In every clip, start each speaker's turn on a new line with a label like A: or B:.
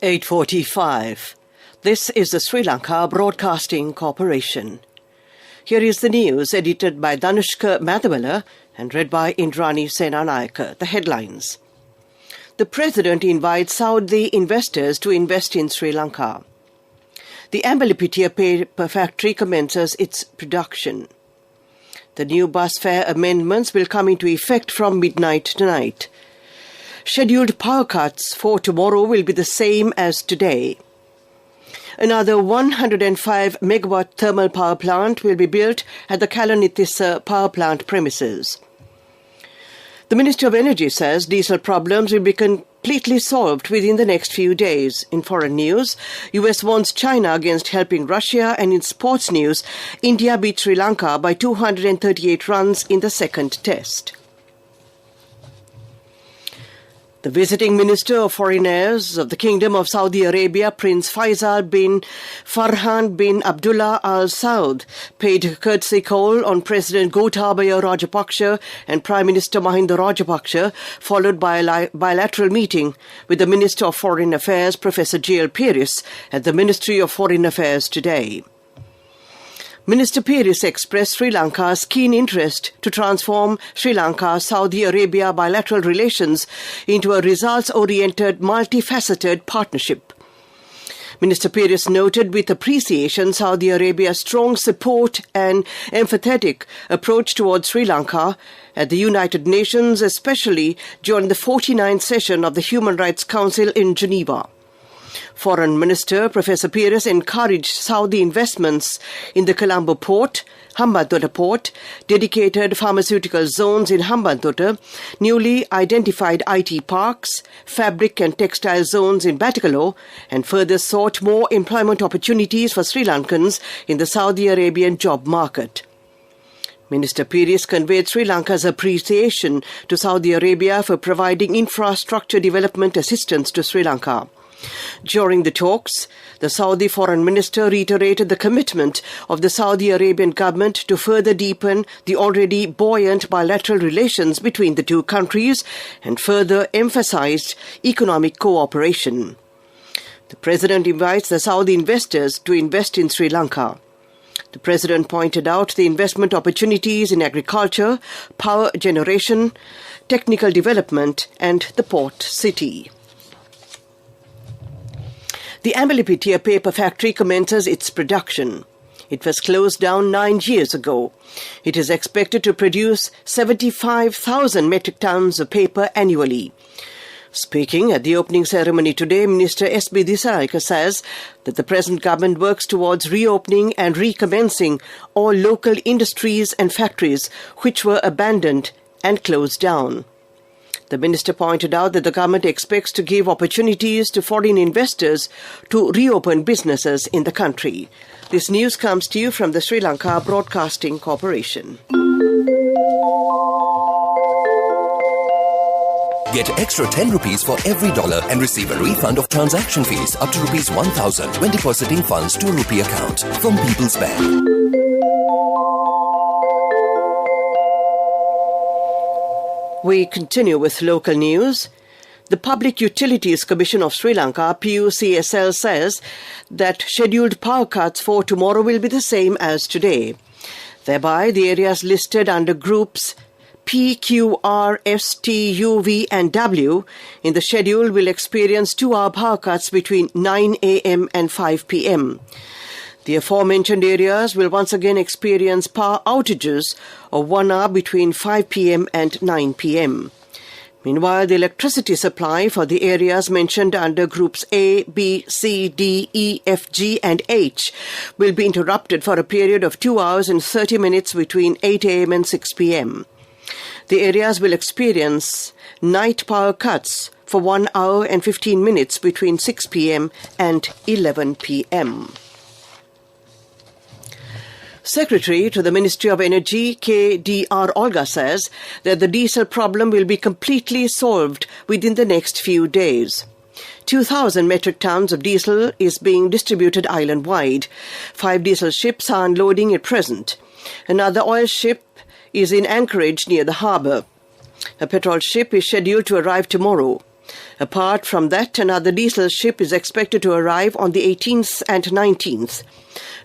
A: 8:45. This is the Sri Lanka Broadcasting Corporation. Here is the news edited by Danushka Madhavela and read by Indrani Senanayaka. The headlines. The President invites Saudi investors to invest in Sri Lanka. The Ambalipitia paper factory commences its production. The new bus fare amendments will come into effect from midnight tonight. Scheduled power cuts for tomorrow will be the same as today. Another 105 megawatt thermal power plant will be built at the Kalanithissa power plant premises. The Minister of Energy says diesel problems will be completely solved within the next few days. In foreign news, US warns China against helping Russia, and in sports news, India beat Sri Lanka by 238 runs in the second test. The visiting Minister of Foreign Affairs of the Kingdom of Saudi Arabia, Prince Faisal bin Farhan bin Abdullah Al Saud, paid a courtesy call on President Gotabaya Rajapaksa and Prime Minister Mahinda Rajapaksa, followed by a bilateral meeting with the Minister of Foreign Affairs, Professor J.L. Pieris, at the Ministry of Foreign Affairs today. Minister Pieris expressed Sri Lanka's keen interest to transform Sri Lanka-Saudi Arabia bilateral relations into a results-oriented, multifaceted partnership. Minister Pieris noted with appreciation Saudi Arabia's strong support and empathetic approach towards Sri Lanka at the United Nations, especially during the 49th session of the Human Rights Council in Geneva. Foreign Minister Professor Pieris encouraged Saudi investments in the Colombo port, Hambantota port, dedicated pharmaceutical zones in Hambantota, newly identified IT parks, fabric and textile zones in Batticaloa, and further sought more employment opportunities for Sri Lankans in the Saudi Arabian job market. Minister Pieris conveyed Sri Lanka's appreciation to Saudi Arabia for providing infrastructure development assistance to Sri Lanka. During the talks, the Saudi Foreign Minister reiterated the commitment of the Saudi Arabian government to further deepen the already buoyant bilateral relations between the two countries and further emphasized economic cooperation. The President invites the Saudi investors to invest in Sri Lanka. The President pointed out the investment opportunities in agriculture, power generation, technical development and the port city. The Ambalipitia paper factory commences its production. It was closed down 9 years ago. It is expected to produce 75,000 metric tons of paper annually. Speaking at the opening ceremony today, Minister S.B. Disayaka says that the present government works towards reopening and recommencing all local industries and factories which were abandoned and closed down. The minister pointed out that the government expects to give opportunities to foreign investors to reopen businesses in the country. This news comes to you from the Sri Lanka Broadcasting Corporation.
B: Get extra 10 rupees for every dollar and receive a refund of transaction fees up to rupees 1,000 when depositing funds to a rupee account from People's Bank.
A: We continue with local news. The Public Utilities Commission of Sri Lanka, PUCSL, says that scheduled power cuts for tomorrow will be the same as today. Thereby, the areas listed under groups P, Q, R, S, T, U, V and W in the schedule will experience 2-hour power cuts between 9 a.m. and 5 p.m. The aforementioned areas will once again experience power outages of 1 hour between 5 p.m. and 9 p.m. Meanwhile, the electricity supply for the areas mentioned under groups A, B, C, D, E, F, G and H will be interrupted for a period of 2 hours and 30 minutes between 8 a.m. and 6 p.m. The areas will experience night power cuts for 1 hour and 15 minutes between 6 p.m. and 11 p.m. Secretary to the Ministry of Energy, K.D.R. Olga, says that the diesel problem will be completely solved within the next few days. 2,000 metric tons of diesel is being distributed island-wide. 5 diesel ships are unloading at present. Another oil ship is in anchorage near the harbour. A petrol ship is scheduled to arrive tomorrow. Apart from that, another diesel ship is expected to arrive on the 18th and 19th.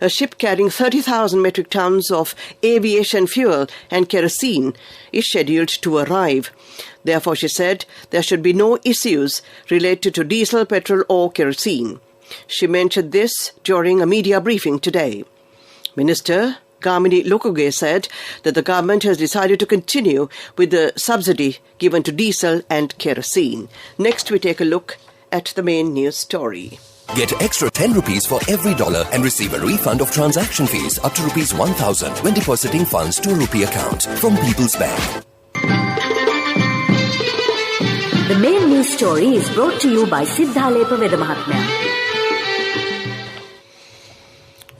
A: A ship carrying 30,000 metric tons of aviation fuel and kerosene is scheduled to arrive. Therefore, she said, there should be no issues related to diesel, petrol or kerosene. She mentioned this during a media briefing today. Minister Gamini Lokuge said that the government has decided to continue with the subsidy given to diesel and kerosene. Next, we take a look at the main news story.
B: Get extra 10 rupees for every dollar and receive a refund of transaction fees up to rupees 1,000 when depositing funds to a rupee account from People's Bank.
C: The main news story is brought to you by Siddhalepa Vedamahatmya.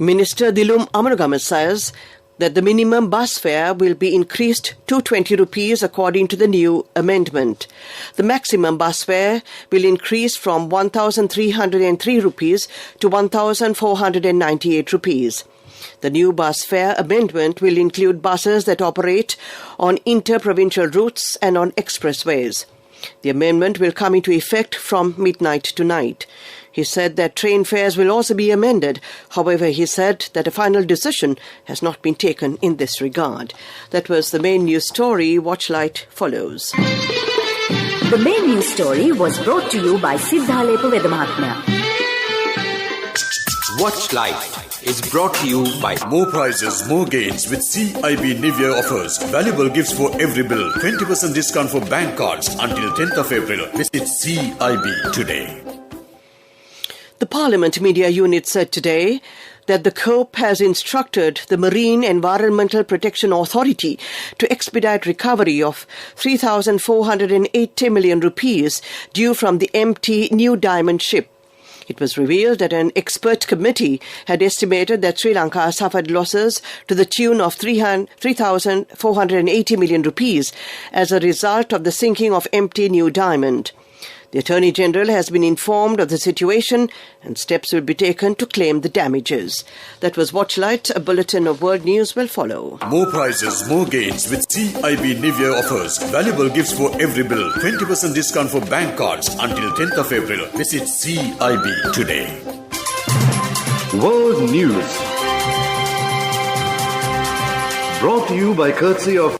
A: Minister Dilum Amarugama says that the minimum bus fare will be increased to 20 rupees according to the new amendment. The maximum bus fare will increase from 1,303 rupees to 1,498 rupees. The new bus fare amendment will include buses that operate on inter-provincial routes and on expressways. The amendment will come into effect from midnight tonight. He said that train fares will also be amended. However, he said that a final decision has not been taken in this regard. That was the main news story. Watchlight follows.
C: The main news story was brought to you by Siddhalepa Vedamahatmya.
D: Watchlight is brought to you by
E: More prizes, more gains with CIB New Year offers. Valuable gifts for every bill. 20% discount for bank cards until 10th of April. Visit CIB today.
A: The Parliament Media Unit said today that the COPE has instructed the Marine Environmental Protection Authority to expedite recovery of 3,480 million rupees due from the empty New Diamond ship. It was revealed that an expert committee had estimated that Sri Lanka suffered losses to the tune of 3,480 million rupees as a result of the sinking of empty New Diamond. The Attorney General has been informed of the situation and steps will be taken to claim the damages. That was Watchlight. A bulletin of world news will follow.
E: More prizes, more gains with CIB New Year offers. Valuable gifts for every bill. 20% discount for bank cards until 10th of April. Visit CIB today.
F: World News. Brought to you by courtesy of...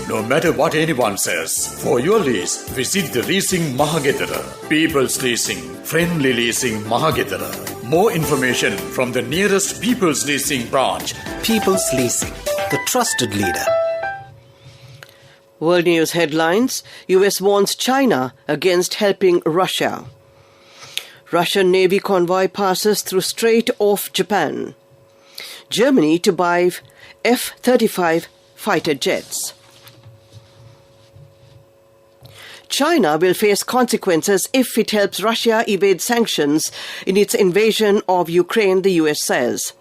E: No matter what anyone says, for your lease, visit the Leasing Mahagethara. People's Leasing, friendly leasing Mahagethara. More information from the nearest People's Leasing branch.
G: People's Leasing, the trusted leader.
A: World News headlines. US warns China against helping Russia. Russian Navy convoy passes through Strait off Japan. Germany to buy F-35 fighter jets. China will face consequences if it helps Russia evade sanctions in its invasion of Ukraine, the US says.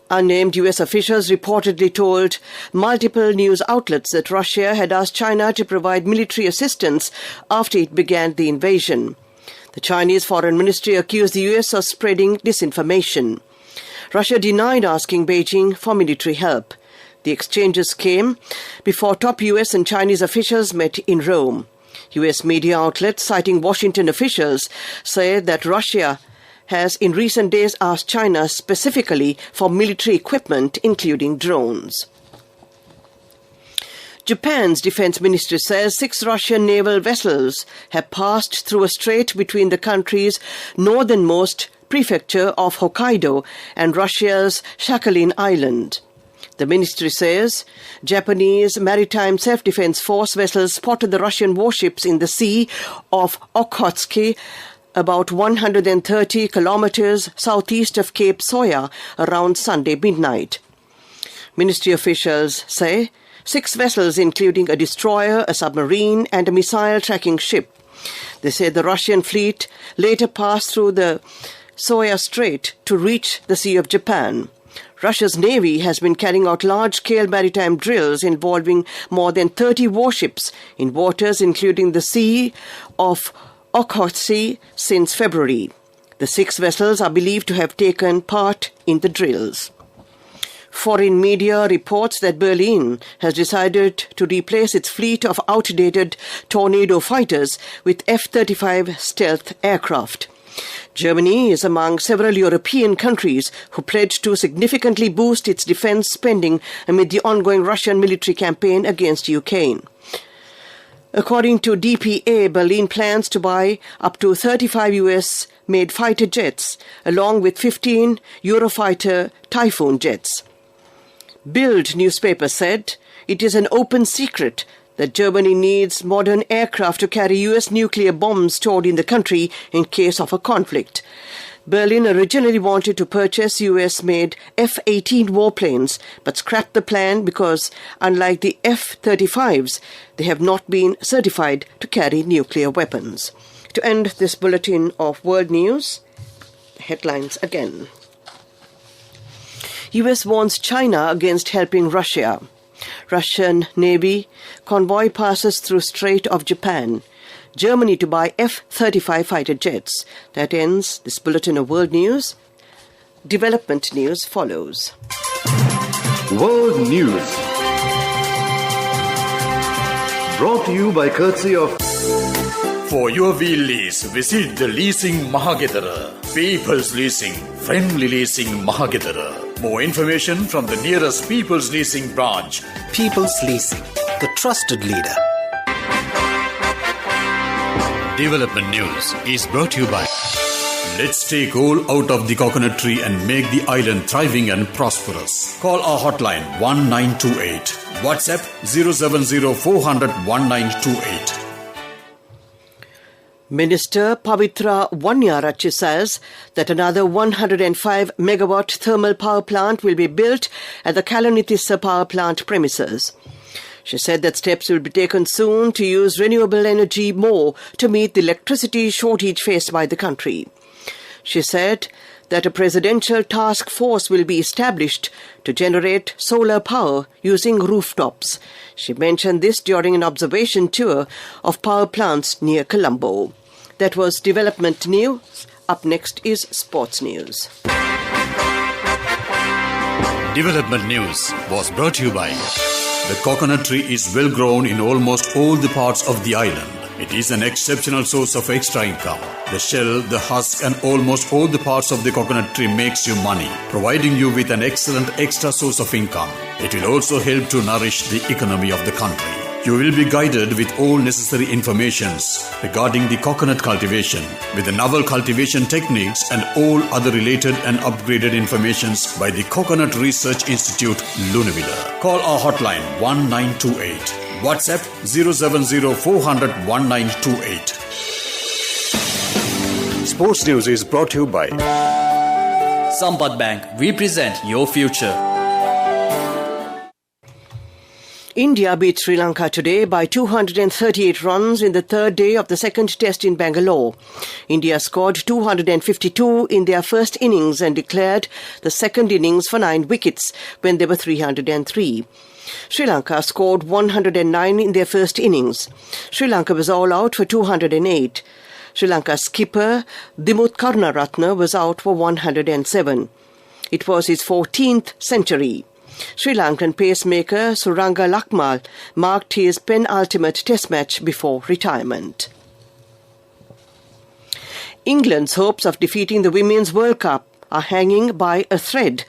A: Unnamed US officials reportedly told multiple news outlets that Russia had asked China to provide military assistance after it began the invasion. The Chinese Foreign Ministry accused the US of spreading disinformation. Russia denied asking Beijing for military help. The exchanges came before top US and Chinese officials met in Rome. US media outlets citing Washington officials say that Russia has in recent days asked China specifically for military equipment, including drones. Japan's defense ministry says 6 Russian naval vessels have passed through a strait between the country's northernmost prefecture of Hokkaido and Russia's Sakhalin Island. The ministry says Japanese Maritime Self-Defense Force vessels spotted the Russian warships in the sea of Okhotsk, about 130 kilometers southeast of Cape Soya, around Sunday midnight. Ministry officials say 6 vessels, including a destroyer, a submarine, and a missile tracking ship. They say the Russian fleet later passed through the Soya Strait to reach the Sea of Japan. Russia's navy has been carrying out large-scale maritime drills involving more than 30 warships in waters including the Sea of Okhotsk since February. The 6 vessels are believed to have taken part in the drills. Foreign media reports that Berlin has decided to replace its fleet of outdated Tornado fighters with F-35 stealth aircraft. Germany is among several European countries who pledged to significantly boost its defense spending amid the ongoing Russian military campaign against Ukraine. According to DPA, Berlin plans to buy up to 35 US-made fighter jets, along with 15 Eurofighter Typhoon jets. Bild newspaper said it is an open secret that Germany needs modern aircraft to carry US nuclear bombs stored in the country in case of a conflict. Berlin originally wanted to purchase US-made F-18 warplanes, but scrapped the plan because, unlike the F-35s, they have not been certified to carry nuclear weapons. To end this bulletin of world news, headlines again. US warns China against helping Russia. Russian Navy convoy passes through Strait of Japan. Germany to buy F-35 fighter jets. That ends this bulletin of world news. Development news follows.
F: World News. Brought to you by courtesy of...
E: For your wheel lease, visit the Leasing Mahagedara. People's Leasing, friendly leasing Mahagedara. More information from the nearest People's Leasing branch.
G: People's Leasing, the trusted leader.
E: Development news is brought to you by... Let's take coal out of the coconut tree and make the island thriving and prosperous. Call our hotline 1928. WhatsApp 070 400 1928.
A: Minister Pavitra Wanyarachi says that another 105 megawatt thermal power plant will be built at the Kalanithissa power plant premises. She said that steps will be taken soon to use renewable energy more to meet the electricity shortage faced by the country. She said that a presidential task force will be established to generate solar power using rooftops. She mentioned this during an observation tour of power plants near Colombo. That was development news. Up next is sports news.
E: Development news was brought to you by... The coconut tree is well grown in almost all the parts of the island. It is an exceptional source of extra income. The shell, the husk and almost all the parts of the coconut tree makes you money, providing you with an excellent extra source of income. It will also help to nourish the economy of the country. You will be guided with all necessary informations regarding the coconut cultivation, with the novel cultivation techniques and all other related and upgraded informations by the Coconut Research Institute, Lunavilla. Call our hotline 1928. WhatsApp 070 400 1928.
F: Sports News is brought to you by...
H: Sampath Bank, we present your future.
A: India beat Sri Lanka today by 238 runs in the third day of the second test in Bangalore. India scored 252 in their first innings and declared the second innings for 9 wickets when they were 303. Sri Lanka scored 109 in their first innings. Sri Lanka was all out for 208. Sri Lanka's skipper Dimuth Karunaratne was out for 107. It was his 14th century. Sri Lankan pacemaker Suranga Lakmal marked his penultimate test match before retirement. England's hopes of defeating the Women's World Cup are hanging by a thread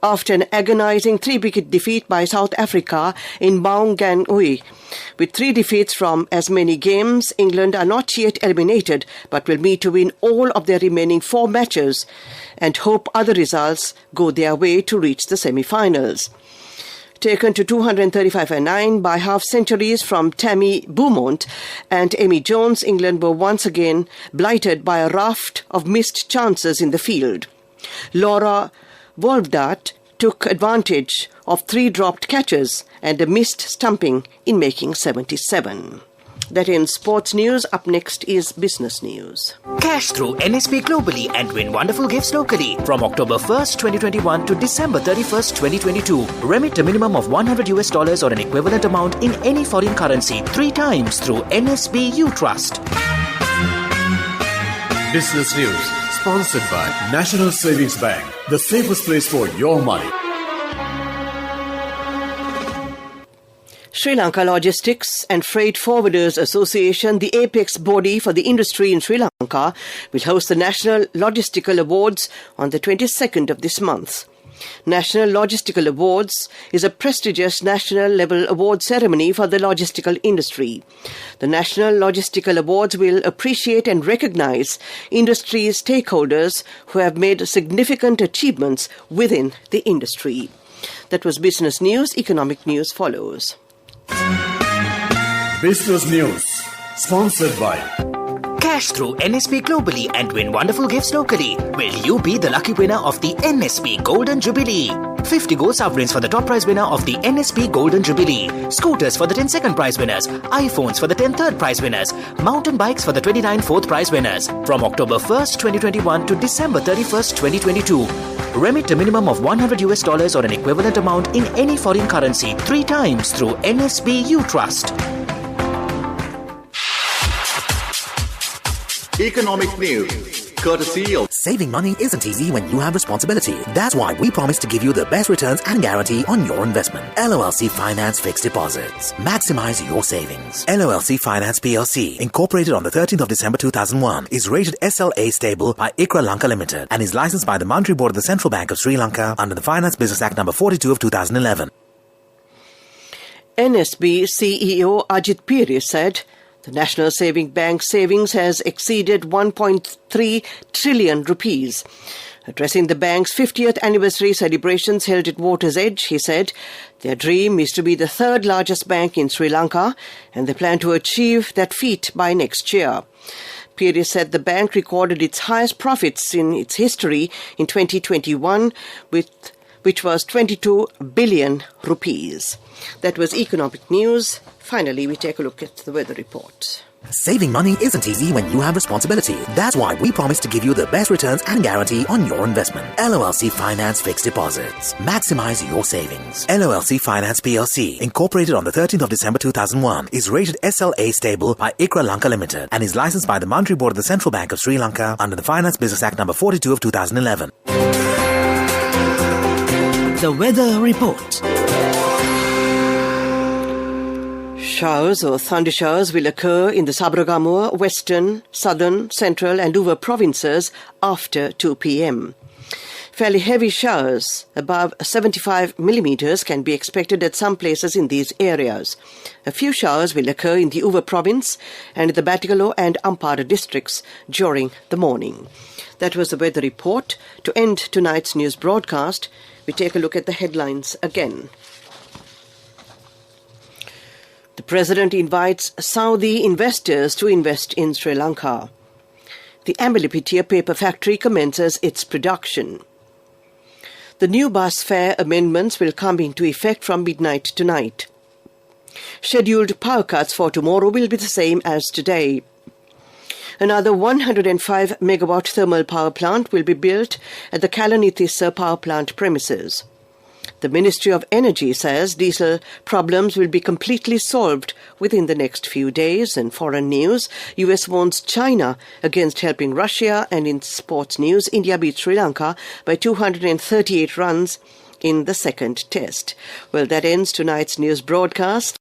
A: after an agonising 3-wicket defeat by South Africa in Maunganui. With 3 defeats from as many games, England are not yet eliminated but will need to win all of their remaining 4 matches and hope other results go their way to reach the semi-finals. Taken to 235 for 9 by half-centuries from Tammy Beaumont and Amy Jones, England were once again blighted by a raft of missed chances in the field. Laura Wolfdat took advantage of 3 dropped catches and a missed stumping in making 77. That ends sports news. Up next is business news.
I: Cash through NSP globally and win wonderful gifts locally. From October 1st, 2021 to December 31st, 2022. Remit a minimum of $100 or an equivalent amount in any foreign currency 3 times through NSB U Trust.
E: Business news sponsored by National Savings Bank, the safest place for your money.
A: Sri Lanka Logistics and Freight Forwarders Association, the apex body for the industry in Sri Lanka, will host the National Logistical Awards on the 22nd of this month. National Logistical Awards is a prestigious national-level award ceremony for the logistical industry. The National Logistical Awards will appreciate and recognize industry stakeholders who have made significant achievements within the industry. That was Business News. Economic News follows.
E: Business News, sponsored by
I: Cash through NSB globally and win wonderful gifts locally. Will you be the lucky winner of the NSB Golden Jubilee? 50 gold sovereigns for the top prize winner of the NSB Golden Jubilee. Scooters for the 10 second prize winners. iPhones for the 10 third prize winners. Mountain bikes for the 29 fourth prize winners. From October 1st, 2021 to December 31st, 2022. Remit a minimum of $100 or an equivalent amount in any foreign currency 3 times through NSB U Trust.
F: Economic News, courtesy of
J: Saving money isn't easy when you have responsibility. That's why we promise to give you the best returns and guarantee on your investment. LOLC Finance Fixed Deposits. Maximize your savings. LOLC Finance PLC, incorporated on the 13th of December 2001, is rated SLA stable by ICRA Lanka Limited and is licensed by the Monetary Board of the Central Bank of Sri Lanka under the Finance Business Act number 42 of 2011.
A: NSB CEO Ajit Piri said the National Saving Bank savings has exceeded 1.3 trillion rupees. Addressing the bank's 50th anniversary celebrations held at Water's Edge, he said their dream is to be the third largest bank in Sri Lanka and they plan to achieve that feat by next year. Piri said the bank recorded its highest profits in its history in 2021, which was 22 billion rupees. That was Economic News. Finally, we take a look at the weather report.
J: Saving money isn't easy when you have responsibility. That's why we promise to give you the best returns and guarantee on your investment. LOLC Finance Fixed Deposits. Maximize your savings. LOLC Finance PLC, incorporated on the 13th of December 2001, is rated SLA stable by ICRA Lanka Limited and is licensed by the Monetary Board of the Central Bank of Sri Lanka under the Finance Business Act number 42 of 2011.
G: The weather report.
A: Showers or thundershowers will occur in the Sabaragamuwa, Western, Southern, Central and Uva provinces after 2 p.m. Fairly heavy showers above 75 millimeters can be expected at some places in these areas. A few showers will occur in the Uva province and the Batticaloa and Ampara districts during the morning. That was the weather report. To end tonight's news broadcast, we take a look at the headlines again. The President invites Saudi investors to invest in Sri Lanka. The Ambalipitia paper factory commences its production. The new bus fare amendments will come into effect from midnight tonight. Scheduled power cuts for tomorrow will be the same as today. Another 105 megawatt thermal power plant will be built at the Kalanithissa power plant premises. The Ministry of Energy says diesel problems will be completely solved within the next few days. In foreign news, US warns China against helping Russia. And in sports news, India beat Sri Lanka by 238 runs in the second test. Well, that ends tonight's news broadcast.